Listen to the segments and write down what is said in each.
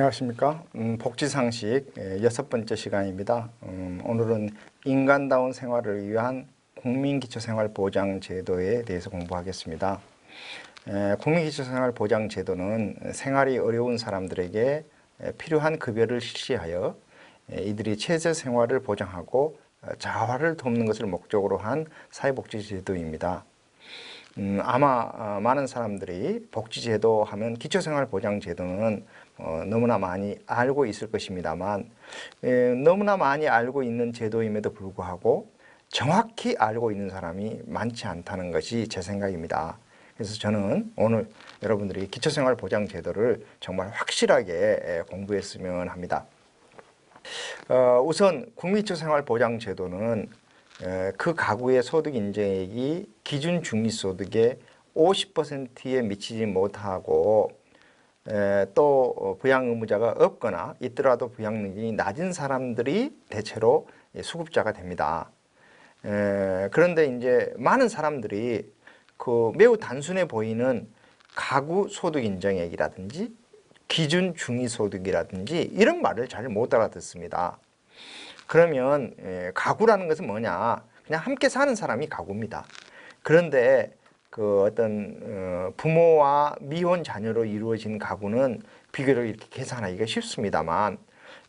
안녕하십니까. 복지상식 6번째 시간입니다. 오늘은 인간다운 생활을 위한 국민기초생활보장제도에 대해서 공부하겠습니다. 국민기초생활보장제도는 생활이 어려운 사람들에게 필요한 급여를 실시하여 이들이 최저생활을 보장하고 자활을 돕는 것을 목적으로 한 사회복지제도입니다. 아마 많은 사람들이 복지제도 하면 기초생활보장제도는 너무나 많이 알고 있을 것입니다만 너무나 많이 알고 있는 제도임에도 불구하고 정확히 알고 있는 사람이 많지 않다는 것이 제 생각입니다. 그래서 저는 오늘 여러분들이 기초생활보장제도를 정말 확실하게 공부했으면 합니다. 우선 국민기초생활보장제도는 그 가구의 소득 인정액이 기준 중위소득의 50%에 미치지 못하고 또 부양 의무자가 없거나 있더라도 부양 능력이 낮은 사람들이 대체로 수급자가 됩니다. 그런데 이제 많은 사람들이 그 매우 단순해 보이는 가구 소득 인정액이라든지 기준 중위소득이라든지 이런 말을 잘 못 알아듣습니다. 그러면 가구라는 것은 뭐냐? 그냥 함께 사는 사람이 가구입니다. 그런데 그 어떤 부모와 미혼 자녀로 이루어진 가구는 비교적 이렇게 계산하기가 쉽습니다만,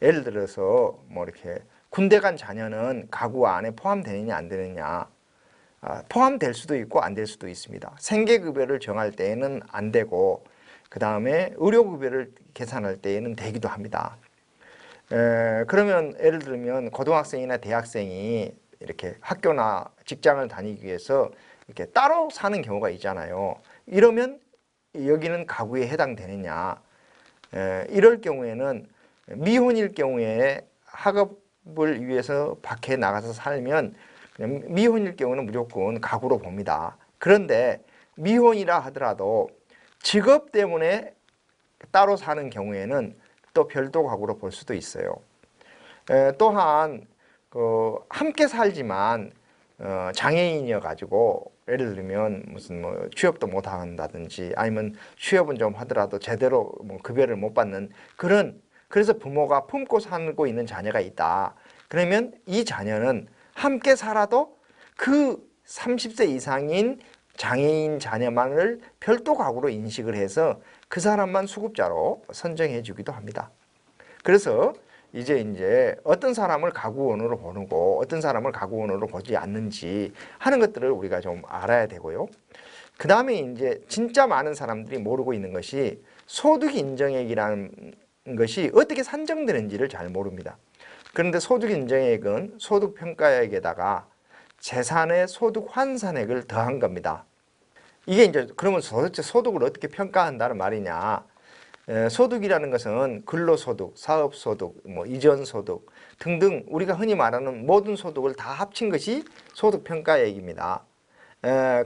예를 들어서 뭐 이렇게 군대 간 자녀는 가구 안에 포함되느냐 안 되느냐, 포함될 수도 있고 안 될 수도 있습니다. 생계급여를 정할 때에는 안 되고 그 다음에 의료급여를 계산할 때에는 되기도 합니다. 그러면 예를 들면 고등학생이나 대학생이 이렇게 학교나 직장을 다니기 위해서 이렇게 따로 사는 경우가 있잖아요. 이러면 여기는 가구에 해당되느냐? 이럴 경우에는 미혼일 경우에 학업을 위해서 밖에 나가서 살면 미혼일 경우는 무조건 가구로 봅니다. 그런데 미혼이라 하더라도 직업 때문에 따로 사는 경우에는 또 별도 가구로 볼 수도 있어요. 또한 함께 살지만 장애인이어 가지고 예를 들면 무슨 뭐 취업도 못 한다든지 아니면 취업은 좀 하더라도 제대로 뭐 급여를 못 받는 그래서 부모가 품고 살고 있는 자녀가 있다. 그러면 이 자녀는 함께 살아도 그 30세 이상인 장애인 자녀만을 별도 가구로 인식을 해서 그 사람만 수급자로 선정해 주기도 합니다. 그래서 이제 어떤 사람을 가구원으로 보고 어떤 사람을 가구원으로 보지 않는지 하는 것들을 우리가 좀 알아야 되고요. 그 다음에 이제 진짜 많은 사람들이 모르고 있는 것이 소득 인정액이라는 것이 어떻게 산정되는지를 잘 모릅니다. 그런데 소득 인정액은 소득 평가액에다가 재산의 소득 환산액을 더한 겁니다. 이게 이제 그러면 도대체 소득을 어떻게 평가한다는 말이냐? 소득이라는 것은 근로소득, 사업소득, 뭐 이전소득 등등 우리가 흔히 말하는 모든 소득을 다 합친 것이 소득평가액입니다.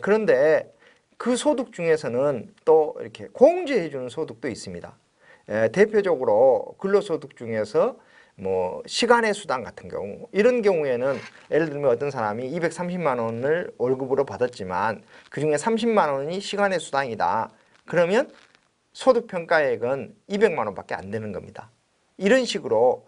그런데 그 소득 중에서는 또 이렇게 공제해 주는 소득도 있습니다. 대표적으로 근로소득 중에서 뭐 시간의 수당 같은 경우 이런 경우에는 예를 들면 어떤 사람이 230만 원을 월급으로 받았지만 그중에 30만 원이 시간의 수당이다. 그러면 소득평가액은 200만 원밖에 안 되는 겁니다. 이런 식으로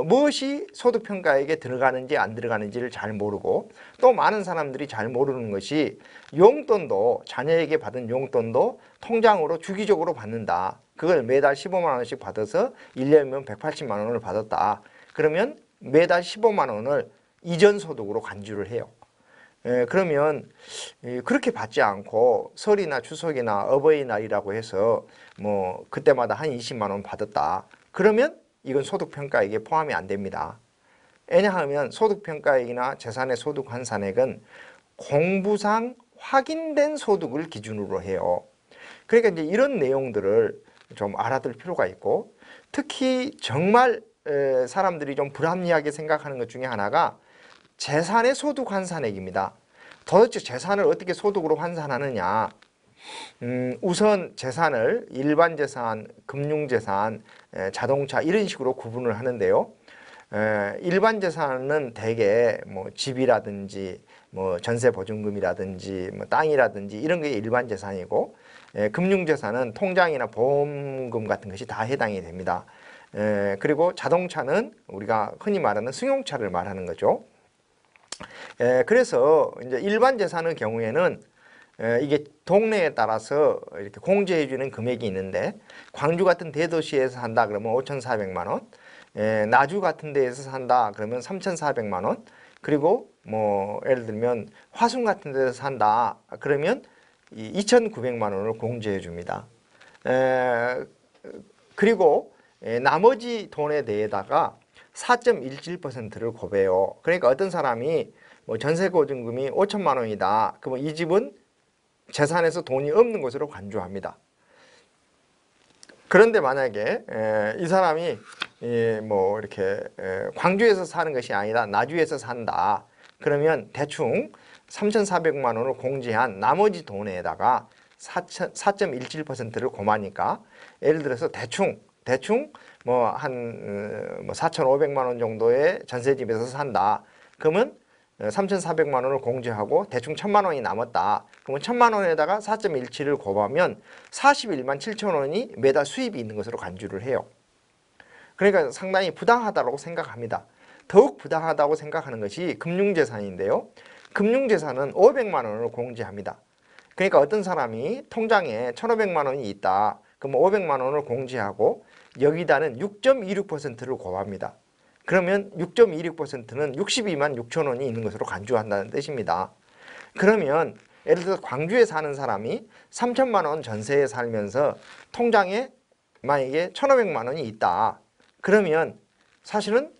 무엇이 소득평가액에 들어가는지 안 들어가는지를 잘 모르고 또 많은 사람들이 잘 모르는 것이 용돈도 자녀에게 받은 용돈도 통장으로 주기적으로 받는다. 그걸 매달 15만 원씩 받아서 1년이면 180만 원을 받았다. 그러면 매달 15만 원을 이전소득으로 간주를 해요. 그러면 그렇게 받지 않고 설이나 추석이나 어버이날이라고 해서 뭐 그때마다 한 20만 원 받았다. 그러면 이건 소득평가액에 포함이 안 됩니다. 왜냐하면 소득평가액이나 재산의 소득 환산액은 공부상 확인된 소득을 기준으로 해요. 그러니까 이제 이런 내용들을 좀 알아둘 필요가 있고 특히 정말 사람들이 좀 불합리하게 생각하는 것 중에 하나가 재산의 소득 환산액입니다. 도대체 재산을 어떻게 소득으로 환산하느냐? 우선 재산을 일반 재산, 금융 재산, 자동차 이런 식으로 구분을 하는데요. 일반 재산은 대개 뭐 집이라든지 뭐 전세 보증금이라든지 뭐 땅이라든지 이런 게 일반 재산이고 금융 재산은 통장이나 보험금 같은 것이 다 해당이 됩니다. 그리고 자동차는 우리가 흔히 말하는 승용차를 말하는 거죠. 그래서 이제 일반 재산의 경우에는 이게 동네에 따라서 이렇게 공제해 주는 금액이 있는데, 광주 같은 대도시에서 산다 그러면 5,400만 원, 나주 같은 데에서 산다 그러면 3,400만 원, 그리고 뭐 예를 들면 화순 같은 데서 산다 그러면 2,900만 원을 공제해 줍니다. 그리고 나머지 돈에 대해다가 4.17%를 고배요. 그러니까 어떤 사람이 뭐 전세 보증금이 5천만 원이다. 그러면 이 집은 재산에서 돈이 없는 것으로 간주합니다. 그런데 만약에 이 사람이 뭐 이렇게 광주에서 사는 것이 아니라 나주에서 산다. 그러면 대충 3,400만 원을 공제한 나머지 돈에다가 4.17%를 고마니까, 예를 들어서 대충 뭐 한 4,500만 원 정도의 전세집에서 산다. 그러면 3,400만 원을 공제하고 대충 1,000만 원이 남았다. 그러면 1,000만 원에다가 4.17을 곱하면 41만 7천 원이 매달 수입이 있는 것으로 간주를 해요. 그러니까 상당히 부당하다고 생각합니다. 더욱 부당하다고 생각하는 것이 금융재산인데요. 금융재산은 500만 원을 공제합니다. 그러니까 어떤 사람이 통장에 1,500만 원이 있다. 그러면 500만 원을 공제하고 여기다는 6.26%를 곱합니다. 그러면 6.26%는 62만 6천 원이 있는 것으로 간주한다는 뜻입니다. 그러면 예를 들어서 광주에 사는 사람이 3천만 원 전세에 살면서 통장에 만약에 1,500만 원이 있다. 그러면 사실은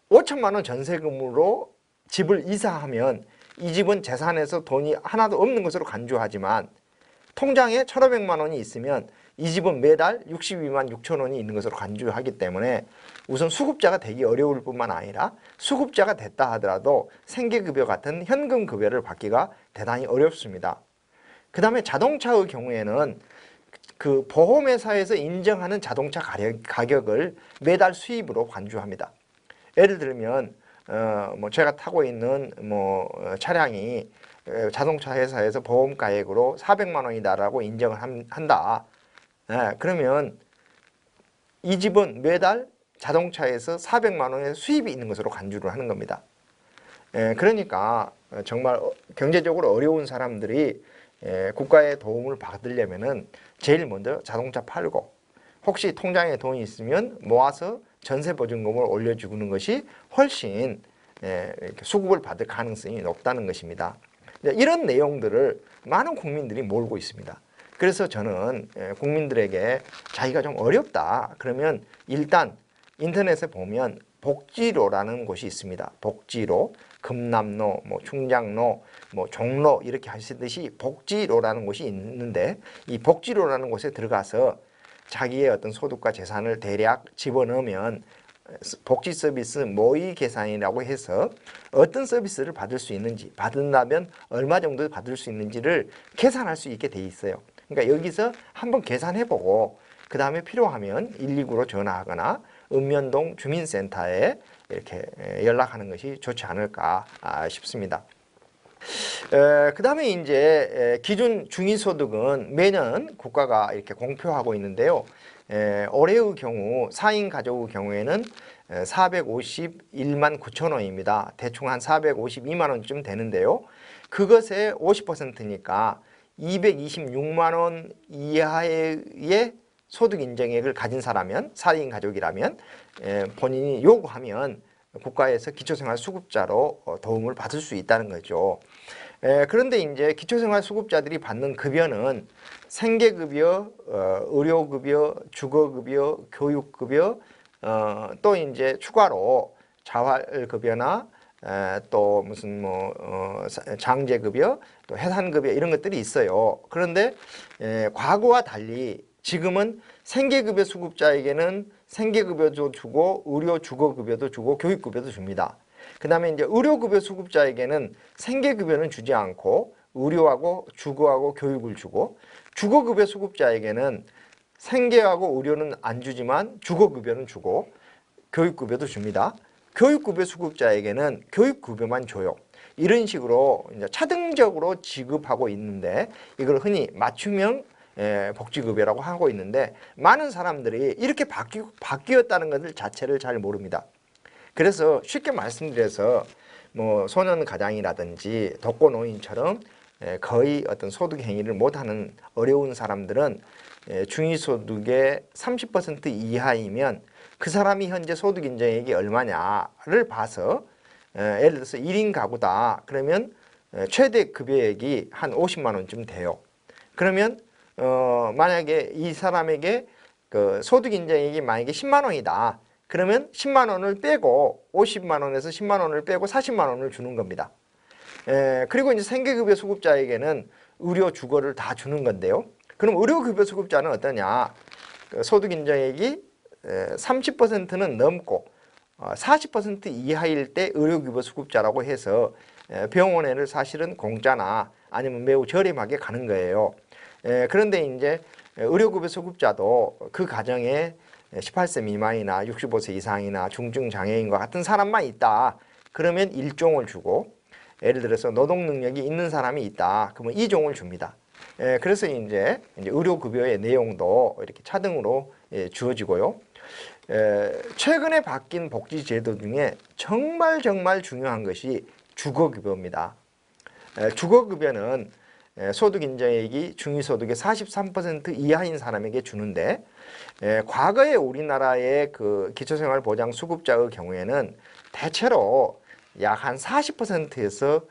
5천만 원 전세금으로 집을 이사하면 이 집은 재산에서 돈이 하나도 없는 것으로 간주하지만, 통장에 1,500만 원이 있으면 이 집은 매달 62만 6천 원이 있는 것으로 간주하기 때문에 우선 수급자가 되기 어려울 뿐만 아니라, 수급자가 됐다 하더라도 생계급여 같은 현금급여를 받기가 대단히 어렵습니다. 그 다음에 자동차의 경우에는 그 보험회사에서 인정하는 자동차 가격을 매달 수입으로 간주합니다. 예를 들면 뭐 제가 타고 있는 뭐 차량이 자동차 회사에서 보험가액으로 400만 원이다라고 인정을 한다. 그러면 이 집은 매달 자동차에서 400만 원의 수입이 있는 것으로 간주를 하는 겁니다. 그러니까 정말 경제적으로 어려운 사람들이 국가의 도움을 받으려면은 제일 먼저 자동차 팔고, 혹시 통장에 돈이 있으면 모아서 전세보증금을 올려주는 것이 훨씬 이렇게 수급을 받을 가능성이 높다는 것입니다. 이런 내용들을 많은 국민들이 모르고 있습니다. 그래서 저는 국민들에게 자기가 좀 어렵다 그러면 일단 인터넷에 보면 복지로라는 곳이 있습니다. 복지로, 금남로, 뭐 충장로, 뭐 종로 이렇게 하시듯이 복지로라는 곳이 있는데, 이 복지로라는 곳에 들어가서 자기의 어떤 소득과 재산을 대략 집어넣으면 복지 서비스 모의 계산이라고 해서 어떤 서비스를 받을 수 있는지, 받는다면 얼마 정도 받을 수 있는지를 계산할 수 있게 돼 있어요. 그러니까 여기서 한번 계산해보고 그 다음에 필요하면 119로 전화하거나 읍면동 주민센터에 이렇게 연락하는 것이 좋지 않을까 싶습니다. 그 다음에 이제 기준 중위소득은 매년 국가가 이렇게 공표하고 있는데요. 올해의 경우 4인 가족의 경우에는 451만 9천 원입니다. 대충 한 452만 원쯤 되는데요. 그것의 50%니까 226만 원 이하의 소득 인정액을 가진 사람은, 4인 가족이라면 본인이 요구하면 국가에서 기초생활수급자로 도움을 받을 수 있다는 거죠. 그런데 이제 기초생활수급자들이 받는 급여는 생계급여, 의료급여, 주거급여, 교육급여, 또 이제 추가로 자활급여나 또 무슨 뭐 장제급여, 또 해산급여 이런 것들이 있어요. 그런데 과거와 달리 지금은 생계급여 수급자에게는 생계급여도 주고 의료 주거급여도 주고 교육급여도 줍니다. 그 다음에 이제 의료급여 수급자에게는 생계급여는 주지 않고 의료하고 주거하고 교육을 주고, 주거급여 수급자에게는 생계하고 의료는 안 주지만 주거급여는 주고 교육급여도 줍니다. 교육급여 수급자에게는 교육급여만 줘요. 이런 식으로 이제 차등적으로 지급하고 있는데, 이걸 흔히 맞춤형 복지급여라고 하고 있는데 많은 사람들이 이렇게 바뀌었다는 것을 자체를 잘 모릅니다. 그래서 쉽게 말씀드려서 뭐 소년 가장이라든지 독거노인처럼 거의 어떤 소득 행위를 못하는 어려운 사람들은 중위소득의 30% 이하이면 그 사람이 현재 소득 인정액이 얼마냐를 봐서 예를 들어서 1인 가구다. 그러면 최대 급여액이 한 50만 원쯤 돼요. 그러면 만약에 이 사람에게 그 소득 인정액이 만약에 10만 원이다. 그러면 10만 원을 빼고 50만 원에서 10만 원을 빼고 40만 원을 주는 겁니다. 그리고 이제 생계급여 수급자에게는 의료 주거를 다 주는 건데요. 그럼 의료급여 수급자는 어떠냐? 그 소득 인정액이 30%는 넘고 40% 이하일 때 의료급여 수급자라고 해서 병원에를 사실은 공짜나 아니면 매우 저렴하게 가는 거예요. 그런데 이제 의료급여 수급자도 그 가정에 18세 미만이나 65세 이상이나 중증 장애인과 같은 사람만 있다. 그러면 1종을 주고 예를 들어서 노동 능력이 있는 사람이 있다. 그러면 2종을 줍니다. 그래서 이제 의료급여의 내용도 이렇게 차등으로 주어지고요. 최근에 바뀐 복지제도 중에 정말 중요한 것이 주거급여입니다. 주거급여는 소득 인정액이 중위소득의 43% 이하인 사람에게 주는데 과거에 우리나라의 그 기초생활보장 수급자의 경우에는 대체로 약 한 40%에서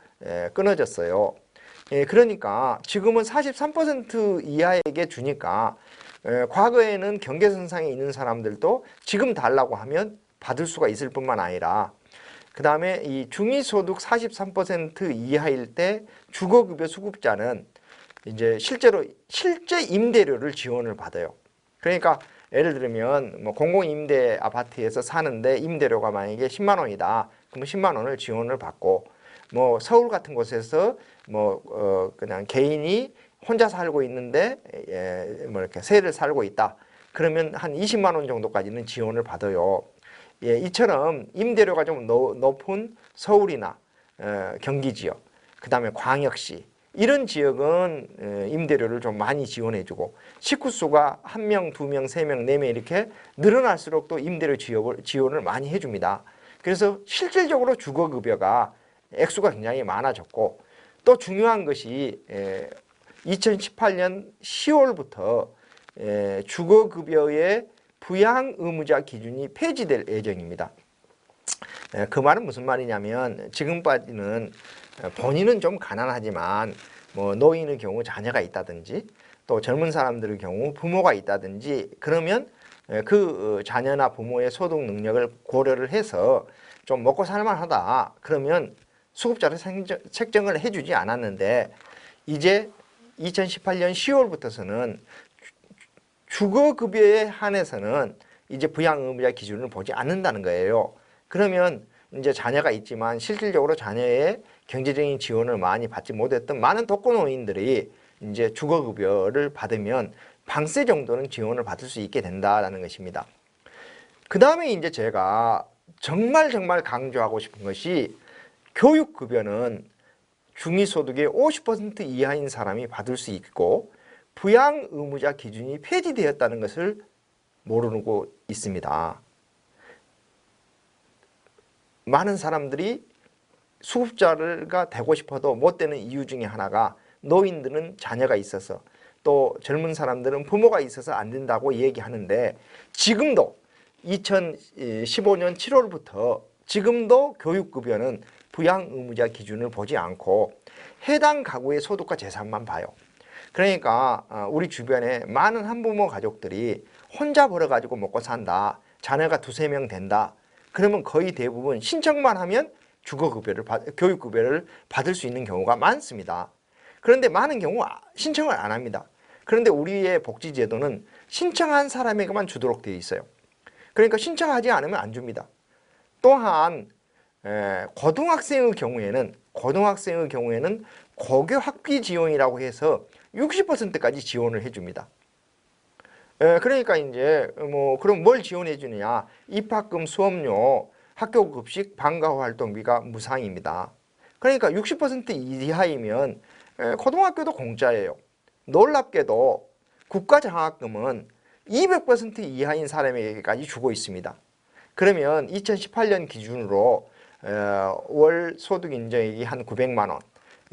끊어졌어요. 그러니까 지금은 43% 이하에게 주니까 과거에는 경계선상에 있는 사람들도 지금 달라고 하면 받을 수가 있을 뿐만 아니라 그 다음에 이 중위소득 43% 이하일 때 주거급여 수급자는 이제 실제 임대료를 지원을 받아요. 그러니까 예를 들면 뭐 공공임대 아파트에서 사는데 임대료가 만약에 10만 원이다. 그러면 10만 원을 지원을 받고 뭐 서울 같은 곳에서 뭐 그냥 개인이 혼자 살고 있는데 뭐 이렇게 세를 살고 있다. 그러면 한 20만 원 정도까지는 지원을 받아요. 이처럼 임대료가 좀 높은 서울이나 경기 지역, 그 다음에 광역시 이런 지역은 임대료를 좀 많이 지원해주고 식구 수가 1명, 2명, 3명, 4명 이렇게 늘어날수록 또 임대료 지원을 많이 해줍니다. 그래서 실질적으로 주거급여가 액수가 굉장히 많아졌고 또 중요한 것이 2018년 10월부터 주거급여의 부양 의무자 기준이 폐지될 예정입니다. 그 말은 무슨 말이냐면 지금까지는 본인은 좀 가난하지만 뭐 노인의 경우 자녀가 있다든지 또 젊은 사람들의 경우 부모가 있다든지 그러면 그 자녀나 부모의 소득 능력을 고려를 해서 좀 먹고 살만하다 그러면 수급자를 책정을 해주지 않았는데 이제 2018년 10월부터서는 주거급여에 한해서는 이제 부양의무자 기준을 보지 않는다는 거예요. 그러면 이제 자녀가 있지만 실질적으로 자녀의 경제적인 지원을 많이 받지 못했던 많은 독거노인들이 이제 주거급여를 받으면 방세 정도는 지원을 받을 수 있게 된다는 것입니다. 그 다음에 이제 제가 정말 강조하고 싶은 것이 교육급여는 중위소득의 50% 이하인 사람이 받을 수 있고 부양의무자 기준이 폐지되었다는 것을 모르고 있습니다. 많은 사람들이 수급자가 되고 싶어도 못 되는 이유 중에 하나가 노인들은 자녀가 있어서 또 젊은 사람들은 부모가 있어서 안 된다고 얘기하는데 지금도 2015년 7월부터 지금도 교육급여는 부양의무자 기준을 보지 않고 해당 가구의 소득과 재산만 봐요. 그러니까 우리 주변에 많은 한부모 가족들이 혼자 벌어가지고 먹고 산다. 자녀가 2~3명 된다. 그러면 거의 대부분 신청만 하면 교육급여를 받을 수 있는 경우가 많습니다. 그런데 많은 경우 신청을 안 합니다. 그런데 우리의 복지제도는 신청한 사람에게만 주도록 되어 있어요. 그러니까 신청하지 않으면 안 줍니다. 또한 고등학생의 경우에는 고교 학비 지원이라고 해서 60%까지 지원을 해줍니다. 그러니까 이제 뭐 그럼 뭘 지원해 주느냐? 입학금, 수업료, 학교 급식, 방과 후 활동비가 무상입니다. 그러니까 60% 이하이면 고등학교도 공짜예요. 놀랍게도 국가장학금은 200% 이하인 사람에게까지 주고 있습니다. 그러면 2018년 기준으로 월 소득 인정액이 한 900만 원,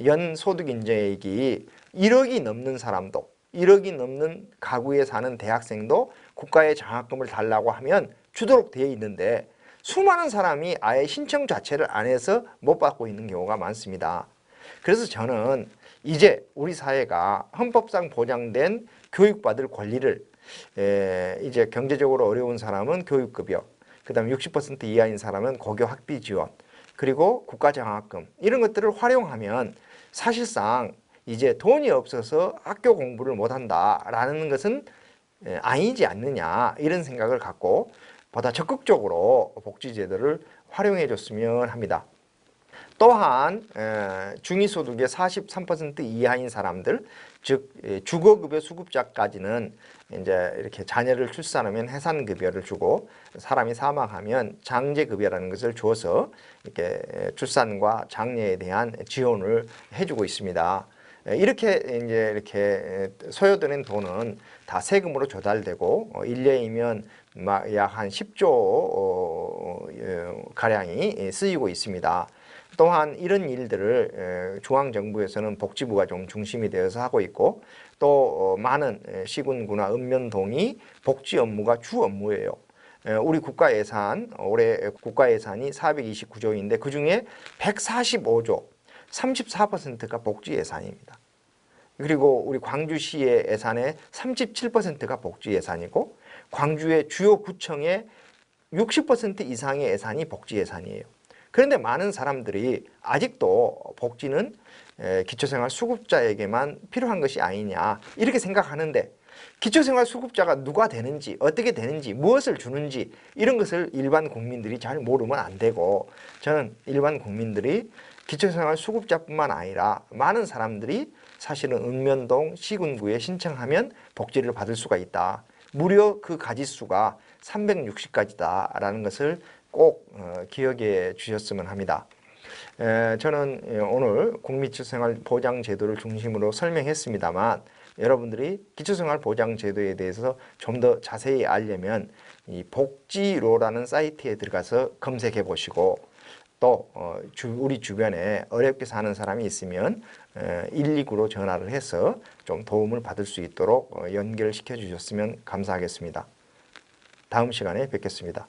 연 소득 인정액이 1억이 넘는 사람도, 1억이 넘는 가구에 사는 대학생도 국가의 장학금을 달라고 하면 주도록 되어 있는데 수많은 사람이 아예 신청 자체를 안 해서 못 받고 있는 경우가 많습니다. 그래서 저는 이제 우리 사회가 헌법상 보장된 교육받을 권리를 이제 경제적으로 어려운 사람은 교육급여, 그 다음에 60% 이하인 사람은 고교 학비 지원, 그리고 국가장학금 이런 것들을 활용하면 사실상 이제 돈이 없어서 학교 공부를 못한다라는 것은 아니지 않느냐 이런 생각을 갖고 보다 적극적으로 복지제도를 활용해 줬으면 합니다. 또한 중위소득의 43% 이하인 사람들, 즉 주거급여 수급자까지는 이제 이렇게 자녀를 출산하면 해산급여를 주고 사람이 사망하면 장제급여라는 것을 줘서 이렇게 출산과 장려에 대한 지원을 해주고 있습니다. 이렇게 이제 이렇게 소요되는 돈은 다 세금으로 조달되고 1년이면 약 한 10조 가량이 쓰이고 있습니다. 또한 이런 일들을 중앙정부에서는 복지부가 좀 중심이 되어서 하고 있고 또 많은 시군구나 읍면동이 복지 업무가 주 업무예요. 우리 국가 예산, 올해 국가 예산이 429조인데 그중에 145조, 34%가 복지 예산입니다. 그리고 우리 광주시의 예산의 37%가 복지 예산이고 광주의 주요 구청의 60% 이상의 예산이 복지 예산이에요. 그런데 많은 사람들이 아직도 복지는 기초생활 수급자에게만 필요한 것이 아니냐 이렇게 생각하는데 기초생활 수급자가 누가 되는지 어떻게 되는지 무엇을 주는지 이런 것을 일반 국민들이 잘 모르면 안 되고 저는 일반 국민들이 기초생활 수급자뿐만 아니라 많은 사람들이 사실은 읍면동 시군구에 신청하면 복지를 받을 수가 있다. 무려 그 가지수가 360가지다라는 것을 꼭 기억해 주셨으면 합니다. 저는 오늘 국민기초생활보장제도를 중심으로 설명했습니다만 여러분들이 기초생활보장제도에 대해서 좀 더 자세히 알려면 이 복지로라는 사이트에 들어가서 검색해 보시고 또 우리 주변에 어렵게 사는 사람이 있으면 119로 전화를 해서 좀 도움을 받을 수 있도록 연결시켜 주셨으면 감사하겠습니다. 다음 시간에 뵙겠습니다.